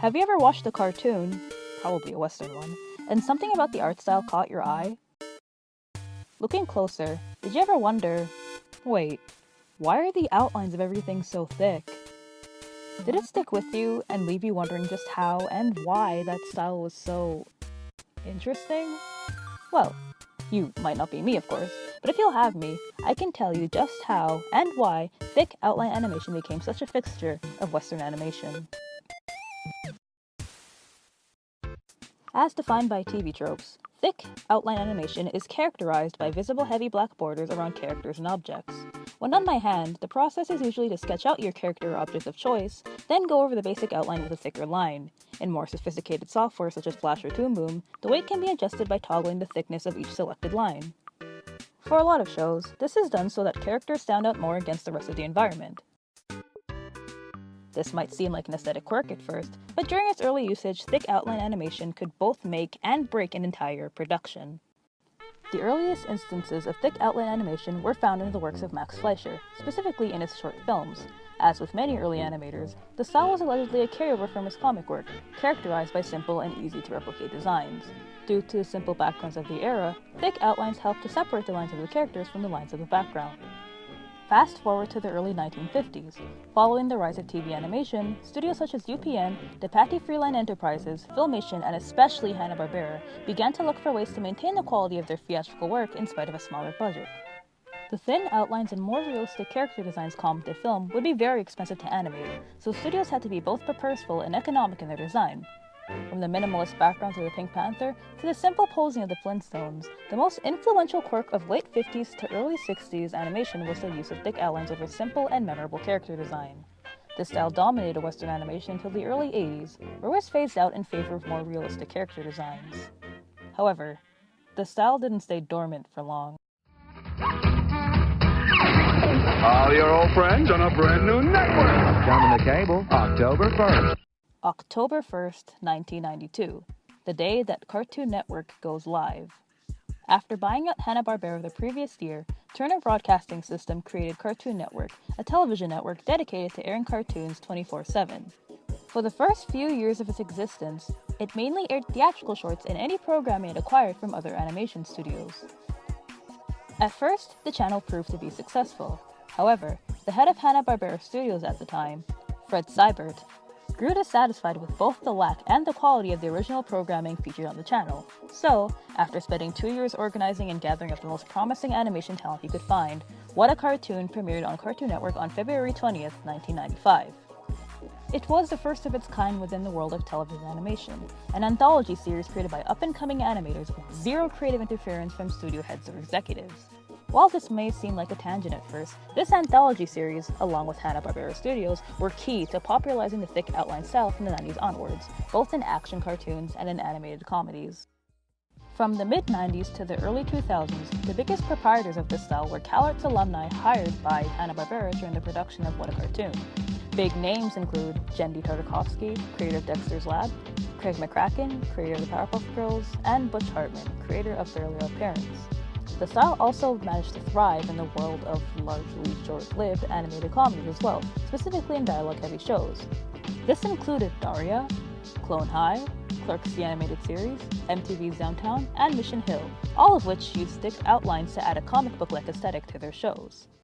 Have you ever watched a cartoon, probably a Western one, and something about the art style caught your eye? Looking closer, did you ever wonder, wait, why are the outlines of everything so thick? Did it stick with you and leave you wondering just how and why that style was so interesting? Well, you might not be me, of course, but if you'll have me, I can tell you just how and why thick outline animation became such a fixture of Western animation. As defined by TV tropes, thick outline animation is characterized by visible heavy black borders around characters and objects. When done by hand, the process is usually to sketch out your character or object of choice, then go over the basic outline with a thicker line. In more sophisticated software such as Flash or Toon Boom, the weight can be adjusted by toggling the thickness of each selected line. For a lot of shows, this is done so that characters stand out more against the rest of the environment. This might seem like an aesthetic quirk at first, but during its early usage, thick outline animation could both make and break an entire production. The earliest instances of thick outline animation were found in the works of Max Fleischer, specifically in his short films. As with many early animators, the style was allegedly a carryover from his comic work, characterized by simple and easy-to-replicate designs. Due to the simple backgrounds of the era, thick outlines helped to separate the lines of the characters from the lines of the background. Fast forward to the early 1950s. Following the rise of TV animation, studios such as UPN, the Patty Freeline Enterprises, Filmation, and especially Hanna-Barbera began to look for ways to maintain the quality of their theatrical work in spite of a smaller budget. The thin outlines and more realistic character designs common to film would be very expensive to animate, so studios had to be both purposeful and economic in their design. From the minimalist backgrounds of the Pink Panther to the simple posing of the Flintstones, the most influential quirk of late 50s to early 60s animation was the use of thick outlines over simple and memorable character design. This style dominated Western animation until the early 80s, where it was phased out in favor of more realistic character designs. However, the style didn't stay dormant for long. All your old friends on a brand new network. Coming to cable October 1st. October 1st, 1992, the day that Cartoon Network goes live. After buying out Hanna-Barbera the previous year, Turner Broadcasting System created Cartoon Network, a television network dedicated to airing cartoons 24/7. For the first few years of its existence, it mainly aired theatrical shorts and any programming it acquired from other animation studios. At first, the channel proved to be successful. However, the head of Hanna-Barbera Studios at the time, Fred Seibert, grew dissatisfied with both the lack and the quality of the original programming featured on the channel. So, after spending 2 years organizing and gathering up the most promising animation talent he could find, What a Cartoon premiered on Cartoon Network on February 20th, 1995. It was the first of its kind within the world of television animation, an anthology series created by up-and-coming animators with zero creative interference from studio heads or executives. While this may seem like a tangent at first, this anthology series, along with Hanna-Barbera Studios, were key to popularizing the thick outline style from the 90s onwards, both in action cartoons and in animated comedies. From the mid-90s to the early 2000s, the biggest proprietors of this style were CalArts alumni hired by Hanna-Barbera during the production of What a Cartoon. Big names include Jendy Tartakovsky, creator of Dexter's Lab, Craig McCracken, creator of the Powerpuff Girls, and Butch Hartman, creator of Fairly Odd Parents. The style also managed to thrive in the world of largely short-lived animated comedies as well, specifically in dialogue-heavy shows. This included Daria, Clone High, Clerks the Animated Series, MTV's Downtown, and Mission Hill, all of which used thick outlines to add a comic book-like aesthetic to their shows.